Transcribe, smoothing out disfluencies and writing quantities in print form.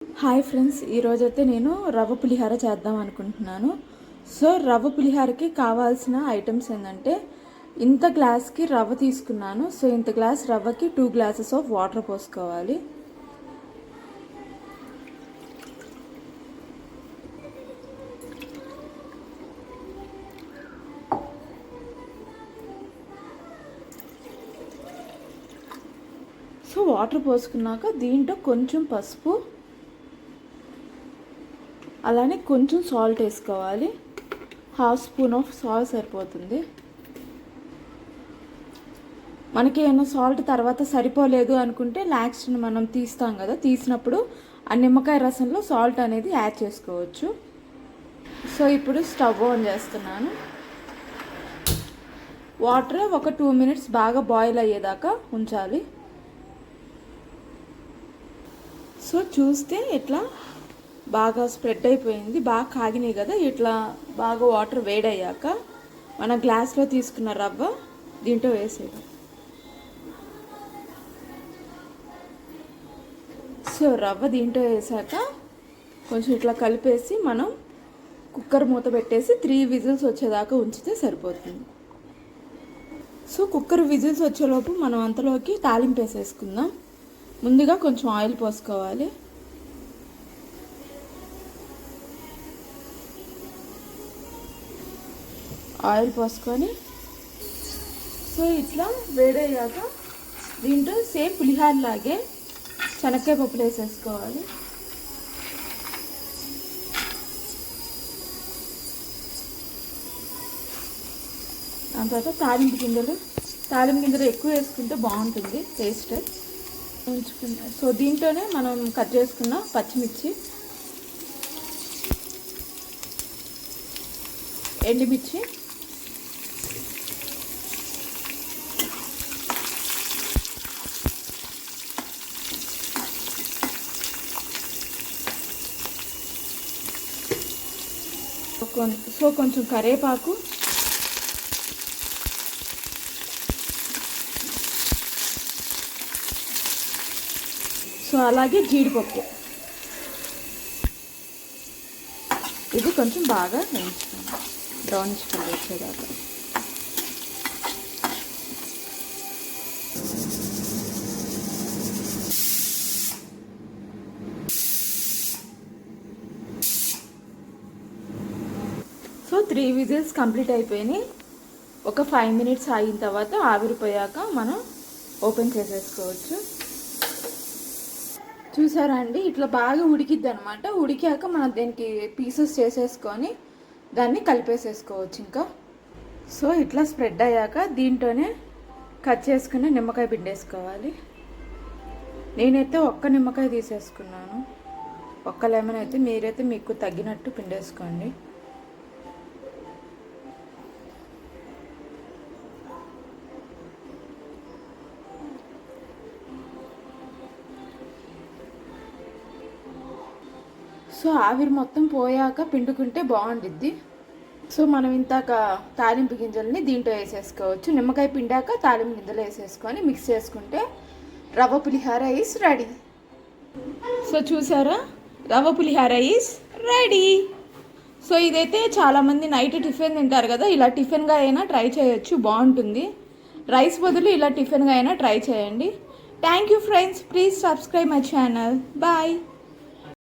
Hi friends, ఈరోజైతే నేను రవ్వ పులిహార చేద్దాం అనుకుంటున్నాను. సో రవ్వ పులిహారకి కావాల్సిన ఐటమ్స్ ఏంటంటే, ఇంత గ్లాస్కి రవ్వ తీసుకున్నాను. సో ఇంత గ్లాస్ రవ్వకి 2 గ్లాసెస్ ఆఫ్ వాటర్ పోసుకోవాలి. సో వాటర్ పోసుకున్నాక దీంట్లో కొంచెం పసుపు, అలానే కొంచెం సాల్ట్ వేసుకోవాలి. 1/2 స్పూన్ ఆఫ్ సాల్ట్ సరిపోతుంది. మనకి ఏమైనా సాల్ట్ తర్వాత సరిపోలేదు అనుకుంటే లాస్ట్ మనం తీస్తాం కదా, తీసినప్పుడు ఆ నిమ్మకాయ రసంలో సాల్ట్ అనేది యాడ్ చేసుకోవచ్చు. సో ఇప్పుడు స్టవ్ ఆన్ చేస్తున్నాను. వాటర్ ఒక 2 మినిట్స్ బాగా బాయిల్ అయ్యేదాకా ఉంచాలి. సో చూస్తే ఇట్లా బాగా స్ప్రెడ్ అయిపోయింది, బాగా కాగినాయి కదా. ఇట్లా బాగా వాటర్ వేడయ్యాక మన గ్లాస్లో తీసుకున్న రవ్వ దీంట్లో వేసేది. సో రవ్వ దీంట్లో వేసాక కొంచెం ఇట్లా కలిపేసి మనం కుక్కర్ మూత పెట్టేసి 3 విజిల్స్ వచ్చేదాకా ఉంచితే సరిపోతుంది. సో కుక్కర్ విజిల్స్ వచ్చేలోపు మనం అంతలోకి తాలింపు వేసేసుకుందాం. ముందుగా కొంచెం ఆయిల్ పోసుకోవాలి. ఆయిల్ పోసుకొని సో ఇట్లా వేడయ్యాక దీంట్లో సేమ్ పులిహార లాగే శనక్కాయ పప్పులు వేసేసుకోవాలి. దాని తర్వాత తాలింపు గింజలు ఎక్కువ వేసుకుంటే బాగుంటుంది టేస్ట్. ఉంచుకుంటాం. సో దీంట్లోనే మనం కట్ చేసుకున్న పచ్చిమిర్చి, ఎండుమిర్చి, సో కొంచెం కరివేపాకు, సో అలాగే జీడిపప్పు. ఇది కొంచెం బాగా వేయించుకోండి, బ్రౌనిష్ కలర్ వచ్చేదాకా. సో 3 విజిల్స్ కంప్లీట్ అయిపోయినాయి. ఒక 5 మినిట్స్ ఆగిన తర్వాత ఆవిరిపోయాక మనం ఓపెన్ చేసేసుకోవచ్చు. చూసారా అండి, ఇట్లా బాగా ఉడికిద్ది అనమాట. ఉడికాక మనం దీనికి పీసెస్ చేసేసుకొని దాన్ని కలిపేసేసుకోవచ్చు ఇంకా. సో ఇట్లా స్ప్రెడ్ అయ్యాక దీంట్లోనే కట్ చేసుకుని నిమ్మకాయ పిండేసుకోవాలి. నేనైతే ఒక్క నిమ్మకాయ తీసేసుకున్నాను. ఒక్క లెమన్ అయితే మీరైతే మీకు తగ్గినట్టు పిండేసుకోండి. సో ఆవిరి మొత్తం పోయాక పిండుకుంటే బాగుండిద్ది. సో మనం ఇంతాక తాలింపు గింజల్ని దీంట్లో వేసేసుకోవచ్చు. నిమ్మకాయ పిండాక తాలింపు గింజలు వేసేసుకొని మిక్స్ చేసుకుంటే రవ్వ పులిహార ఈస్ రెడీ. సో చూసారా, రవ్వ పులిహార ఈస్ రెడీ. సో ఇదైతే చాలామంది నైట్ టిఫిన్ తింటారు కదా, ఇలా టిఫిన్గా అయినా ట్రై చేయొచ్చు, బాగుంటుంది. రైస్ బదులు ఇలా టిఫిన్గా అయినా ట్రై చేయండి. Thank you friends, please subscribe my channel. Bye.